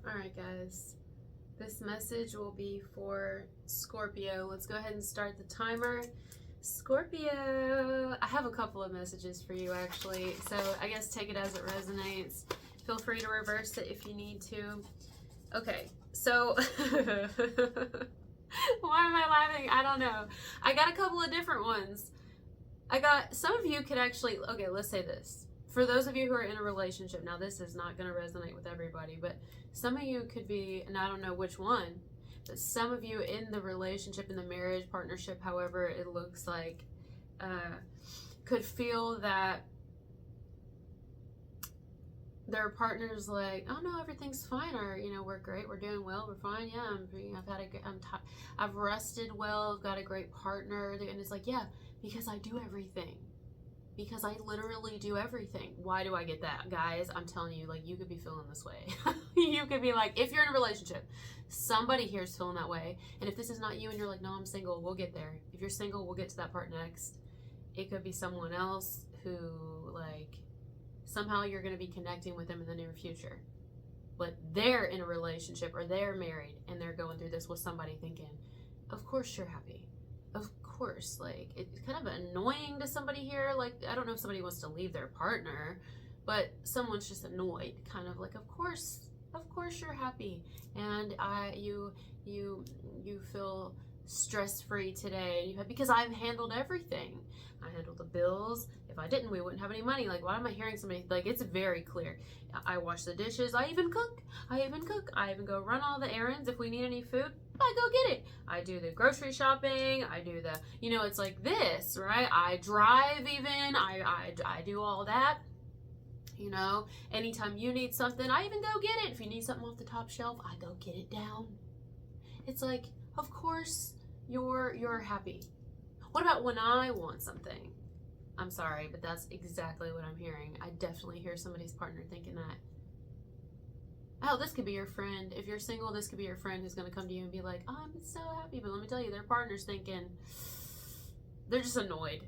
Alright, guys. This message will be for Scorpio. Let's go ahead and start the timer. Scorpio! I have a couple of messages for you, actually. So I guess take it as it resonates. Feel free to reverse it if you need to. Okay, so... Why am I laughing? I don't know. I got a couple of different ones. Some of you could actually... Okay, let's say this. For those of you who are in a relationship, now this is not going to resonate with everybody, but some of you could be, and I don't know which one, but some of you in the relationship, in the marriage, partnership, however it looks like, could feel that their partner's like, oh no, everything's fine, or we're great, we're doing well, we're fine, yeah, I've rested well, I've got a great partner, and it's like, yeah, because I do everything. Because I literally do everything. Why do I get that? Guys, I'm telling you, like, you could be feeling this way. You could be like, if you're in a relationship, somebody here is feeling that way. And if this is not you and you're like, no, I'm single, we'll get there. If you're single, we'll get to that part next. It could be someone else who, like, somehow you're going to be connecting with them in the near future. But they're in a relationship or they're married and they're going through this with somebody thinking, of course you're happy. Of course, like, it's kind of annoying to somebody here. Like, I don't know if somebody wants to leave their partner, but someone's just annoyed, kind of like, of course you're happy, and you feel stress-free today because I've handled everything. I handled the bills. If I didn't, we wouldn't have any money. Like, why am I hearing somebody, like, it's very clear. I wash the dishes. I even cook. I even go run all the errands. If we need any food, I go get it. I do the grocery shopping. I do the, it's like this, right? I drive even. I do all that. Anytime you need something, I even go get it. If you need something off the top shelf, I go get it down. It's like, of course you're happy. What about when I want something? I'm sorry, but that's exactly what I'm hearing. I definitely hear somebody's partner thinking that. Oh, this could be your friend. If you're single, this could be your friend who's going to come to you and be like, oh, I'm so happy. But let me tell you, their partner's thinking, they're just annoyed.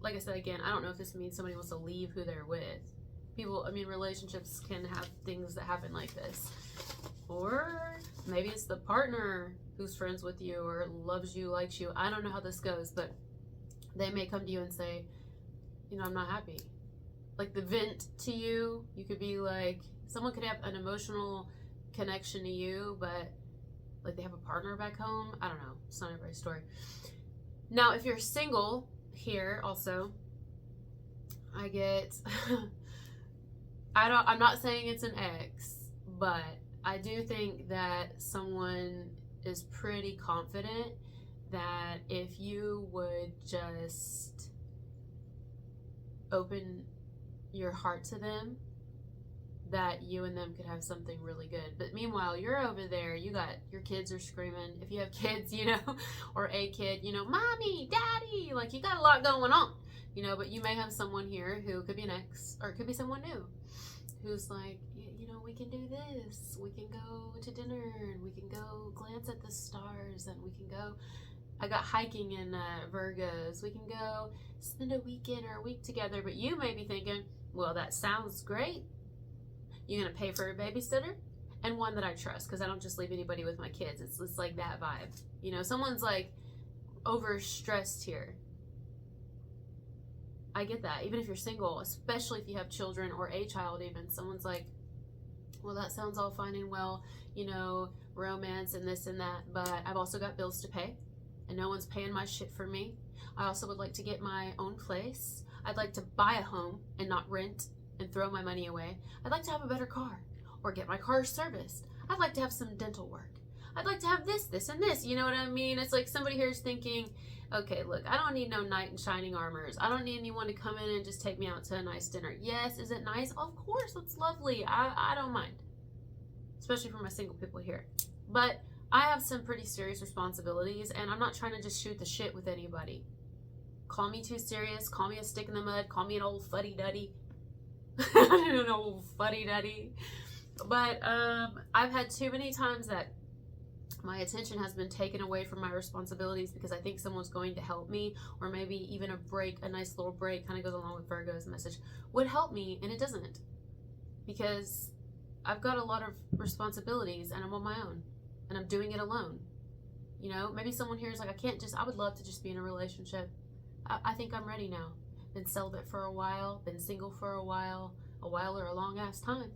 Like I said, again, I don't know if this means somebody wants to leave who they're with. Relationships can have things that happen like this. Or maybe it's the partner who's friends with you or loves you, likes you. I don't know how this goes, but they may come to you and say, I'm not happy. Like, the vent to you, you could be like, someone could have an emotional connection to you, but like they have a partner back home. I don't know. It's not everybody's story. Now, if you're single here also, I get, I'm not saying it's an ex, but I do think that someone is pretty confident that if you would just open your heart to them, that you and them could have something really good. But meanwhile, you're over there, your kids are screaming. If you have kids, or a kid, mommy, daddy, like, you got a lot going on, but you may have someone here who could be an ex, or it could be someone new, who's like, we can do this, we can go to dinner, and we can go glance at the stars, and we can go, I got hiking in Virgos, we can go spend a weekend or a week together. But you may be thinking, well, that sounds great. You're going to pay for a babysitter and one that I trust, because I don't just leave anybody with my kids. It's like that vibe. Someone's like overstressed here. I get that. Even if you're single, especially if you have children or a child even, someone's like, well, that sounds all fine and well, romance and this and that, but I've also got bills to pay and no one's paying my shit for me. I also would like to get my own place. I'd like to buy a home and not rent and throw my money away. I'd like to have a better car or get my car serviced. I'd like to have some dental work. I'd like to have this, and this. You know what I mean? It's like somebody here is thinking, okay, look, I don't need no knight in shining armors. I don't need anyone to come in and just take me out to a nice dinner. Yes, is it nice? Of course, it's lovely. I don't mind. Especially for my single people here. But I have some pretty serious responsibilities, and I'm not trying to just shoot the shit with anybody. Call me too serious. Call me a stick in the mud. Call me an old fuddy-duddy. An old fuddy-duddy. But I've had too many times that my attention has been taken away from my responsibilities because I think someone's going to help me, or maybe even a nice little break, kind of goes along with Virgo's message, would help me, and it doesn't. Because I've got a lot of responsibilities and I'm on my own and I'm doing it alone. You know, maybe someone here is like, I would love to just be in a relationship. I think I'm ready now. Been celibate for a while, been single for a while or a long ass time.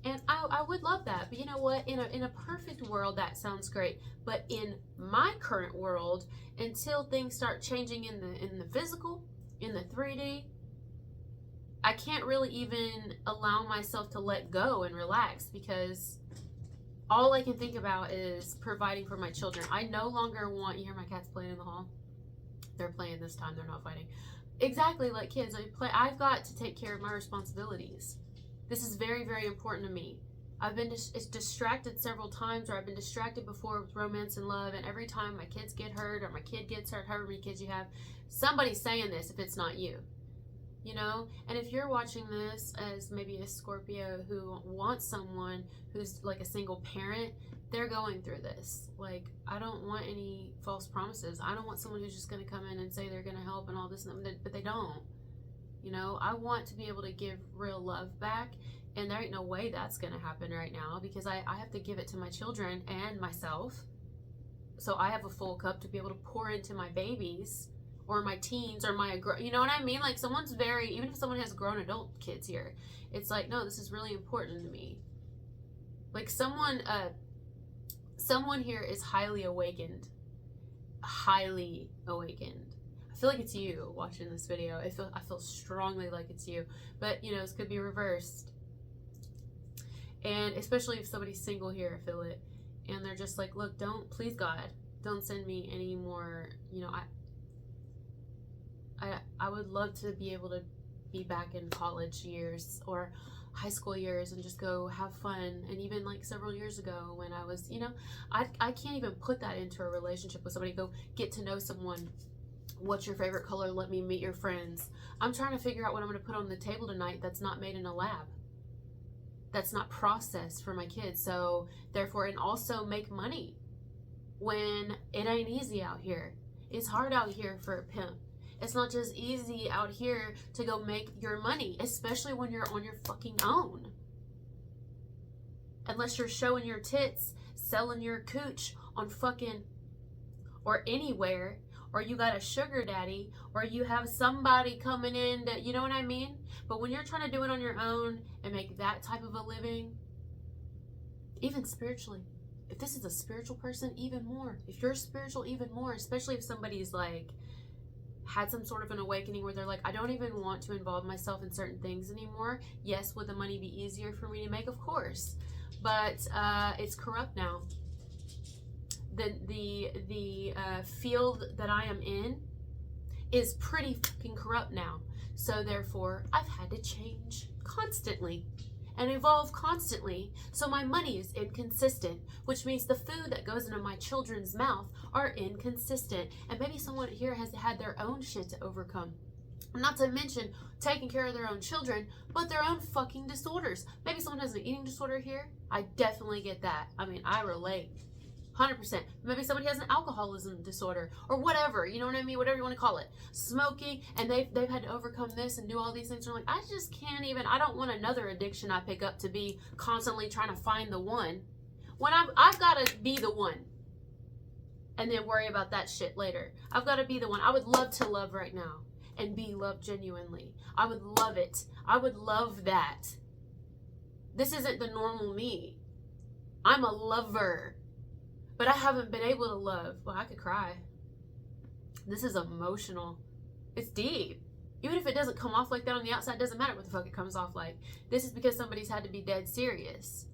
And I would love that. But you know what? In a perfect world, that sounds great. But in my current world, until things start changing in the physical, in the 3D, I can't really even allow myself to let go and relax, because all I can think about is providing for my children. I no longer want, you hear my cats playing in the hall? They're playing this time, they're not fighting. Exactly like kids. I've got to take care of my responsibilities. This is very, very important to me. I've been distracted several times, or I've been distracted before with romance and love, and every time my kids get hurt or my kid gets hurt, however many kids you have, somebody's saying this if it's not you. You know, and if you're watching this as maybe a Scorpio who wants someone who's like a single parent, they're going through this. Like, I don't want any false promises. I don't want someone who's just going to come in and say they're going to help and all this, but they don't. You know, I want to be able to give real love back, and there ain't no way that's going to happen right now, because I have to give it to my children and myself. So I have a full cup to be able to pour into my babies, or my teens, or you know what I mean? Like, even if someone has grown adult kids here, it's like, no, this is really important to me. Like, someone here is highly awakened. Highly awakened. I feel like it's you watching this video. I feel strongly like it's you. But, you know, this could be reversed. And especially if somebody's single here, I feel it. And they're just like, look, please God, don't send me any more, you know, I would love to be able to be back in college years or high school years and just go have fun. And even like several years ago when I was, you know, I can't even put that into a relationship with somebody. Go get to know someone. What's your favorite color? Let me meet your friends. I'm trying to figure out what I'm going to put on the table tonight that's not made in a lab. That's not processed for my kids. So therefore, and also make money when it ain't easy out here. It's hard out here for a pimp. It's not just easy out here to go make your money, especially when you're on your fucking own. Unless you're showing your tits, selling your cooch on fucking, or anywhere, or you got a sugar daddy, or you have somebody coming in that, you know what I mean? But when you're trying to do it on your own and make that type of a living, even spiritually, if this is a spiritual person, even more. If you're spiritual, even more, especially if somebody's like, had some sort of an awakening where they're like, I don't even want to involve myself in certain things anymore. Yes, would the money be easier for me to make? Of course. But it's corrupt now. The field that I am in is pretty fucking corrupt now. So therefore, I've had to change constantly and evolve constantly, so my money is inconsistent, which means the food that goes into my children's mouth are inconsistent. And maybe someone here has had their own shit to overcome. Not to mention taking care of their own children, but their own fucking disorders. Maybe someone has an eating disorder here. I definitely get that. I mean, I relate. 100%. Maybe somebody has an alcoholism disorder or whatever, you know what I mean? Whatever you want to call it. Smoking, and they've had to overcome this and do all these things. They're like, I just can't even, I don't want another addiction I pick up to be constantly trying to find the one. When I've got to be the one and then worry about that shit later. I've got to be the one. I would love to love right now and be loved genuinely. I would love it. I would love that. This isn't the normal me. I'm a lover. But I haven't been able to love. Well, I could cry. This is emotional. It's deep. Even if it doesn't come off like that on the outside, it doesn't matter what the fuck it comes off like. This is because somebody's had to be dead serious.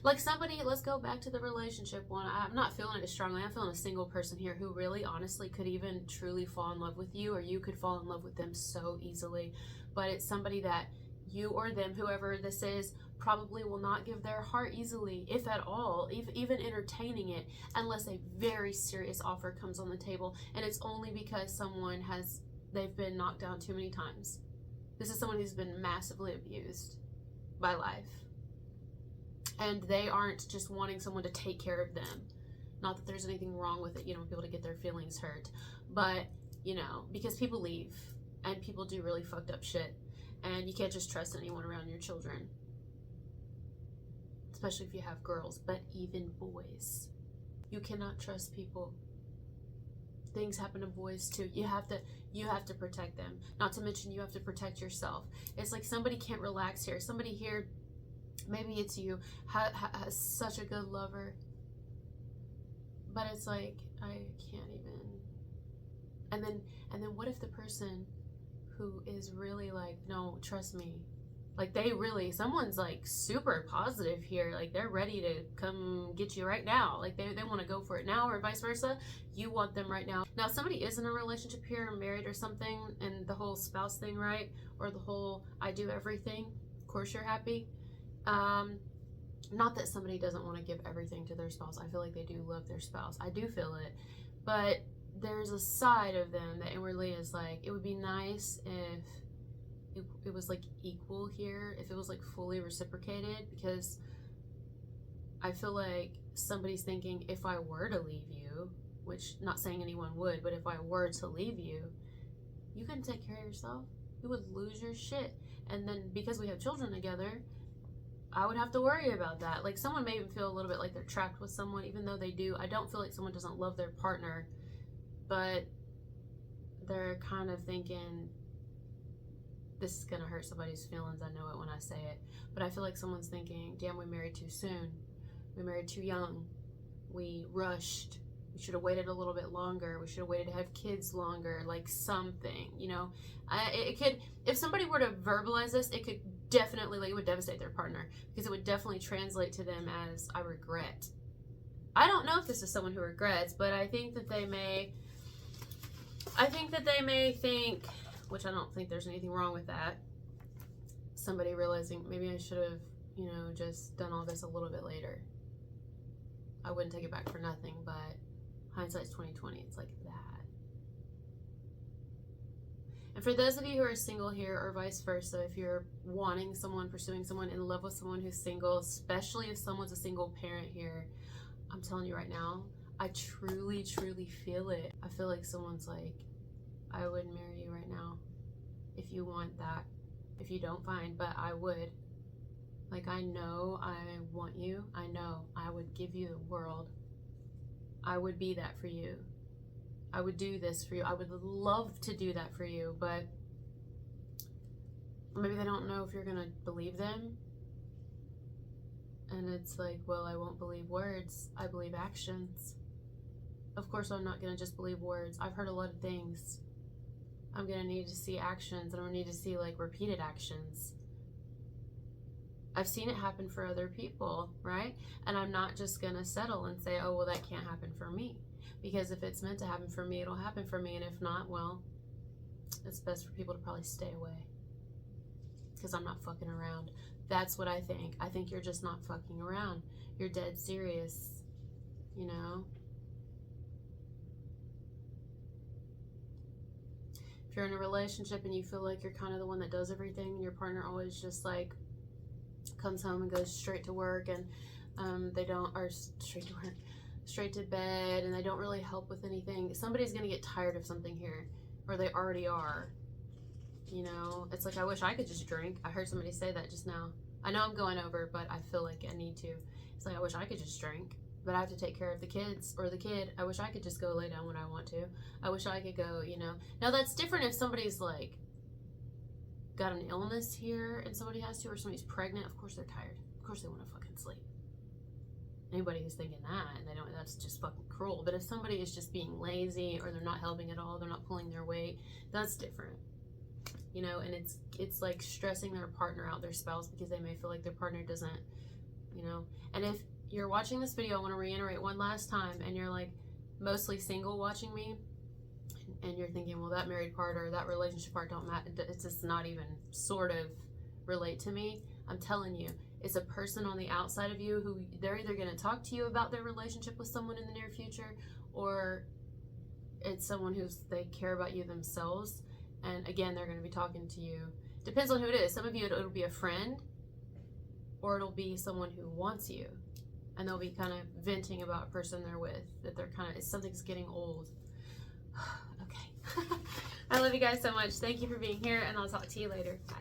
Like somebody, let's go back to the relationship one. I'm not feeling it as strongly. I'm feeling a single person here who really, honestly, could even truly fall in love with you, or you could fall in love with them so easily. But it's somebody that you or them, whoever this is, probably will not give their heart easily, if at all, even entertaining it, unless a very serious offer comes on the table. And it's only because they've been knocked down too many times. This is someone who's been massively abused by life. And they aren't just wanting someone to take care of them. Not that there's anything wrong with it, you know, people to get their feelings hurt. But, you know, because people leave and people do really fucked up shit. And you can't just trust anyone around your children. especially if you have girls, but even boys. You cannot trust people. Things happen to boys too. You have to protect them. Not to mention you have to protect yourself. It's like somebody can't relax here. Somebody here, maybe it's you, has such a good lover, but it's like, I can't even. And then what if the person who is really like, no, trust me, like someone's like super positive here, like they're ready to come get you right now, like they want to go for it now, or vice versa, you want them right now. Now, if somebody is in a relationship here, married or something, and the whole spouse thing, right, or the whole I do everything, of course you're happy. Not that somebody doesn't want to give everything to their spouse. I feel like they do love their spouse. I do feel it. But there's a side of them that inwardly is like, it would be nice if it was like equal here, if it was like fully reciprocated, because I feel like somebody's thinking, if I were to leave you, which not saying anyone would, but if I were to leave you, you couldn't take care of yourself. You would lose your shit. And then because we have children together, I would have to worry about that. Like, someone may even feel a little bit like they're trapped with someone, even though they do. I don't feel like someone doesn't love their partner, but they're kind of thinking, this is gonna hurt somebody's feelings. I know it when I say it. But I feel like someone's thinking, damn, we married too soon. We married too young. We rushed. We should have waited a little bit longer. We should have waited to have kids longer, like something, you know. It could, if somebody were to verbalize this, it could definitely, like, it would devastate their partner, because it would definitely translate to them as, I regret. I don't know if this is someone who regrets, but I think that they may think, which I don't think there's anything wrong with that, somebody realizing, maybe I should have, you know, just done all this a little bit later. I wouldn't take it back for nothing, but hindsight's 20/20. It's like that. And for those of you who are single here, or vice versa, if you're wanting someone, pursuing someone, in love with someone who's single, especially if someone's a single parent here, I'm telling you right now, I truly, truly feel it. I feel like someone's like, I would marry you right now if you want that. If you don't, fine, but I would. Like, I know I want you. I know I would give you the world. I would be that for you. I would do this for you. I would love to do that for you, but maybe they don't know if you're gonna believe them. And it's like, well, I won't believe words. I believe actions. Of course, I'm not gonna just believe words. I've heard a lot of things. I'm gonna need to see actions, and I'm gonna need to see, like, repeated actions. I've seen it happen for other people, right? And I'm not just gonna settle and say, oh, well, that can't happen for me. Because if it's meant to happen for me, it'll happen for me. And if not, well, it's best for people to probably stay away. Because I'm not fucking around. That's what I think. I think you're just not fucking around. You're dead serious, you know? If you're in a relationship and you feel like you're kind of the one that does everything, and your partner always just, like, comes home and goes straight to work, and straight to bed, and they don't really help with anything, somebody's gonna get tired of something here, or they already are, you know? It's like, I wish I could just drink. I heard somebody say that just now. I know I'm going over, but I feel like I need to. It's like, I wish I could just drink, but I have to take care of the kids, or the kid. I wish I could just go lay down when I want to. I wish I could go, you know? Now, that's different if somebody's, like, got an illness here and somebody has to, or somebody's pregnant. Of course they're tired. Of course they want to fucking sleep. Anybody who's thinking that, and they don't, that's just fucking cruel. But if somebody is just being lazy, or they're not helping at all, they're not pulling their weight, that's different, you know? And it's like stressing their partner out, their spouse, because they may feel like their partner doesn't, you know? And if you're watching this video, I want to reiterate one last time, and you're like mostly single watching me, and you're thinking, well, that married part or that relationship part don't matter, it's just not even sort of relate to me. I'm telling you, it's a person on the outside of you who they're either going to talk to you about their relationship with someone in the near future, or it's someone they care about you themselves, and again, they're going to be talking to you. Depends on who it is. Some of you, it'll be a friend, or it'll be someone who wants you, and they'll be kind of venting about a person they're with, that they're kind of, something's getting old. Okay. I love you guys so much. Thank you for being here, and I'll talk to you later. Bye.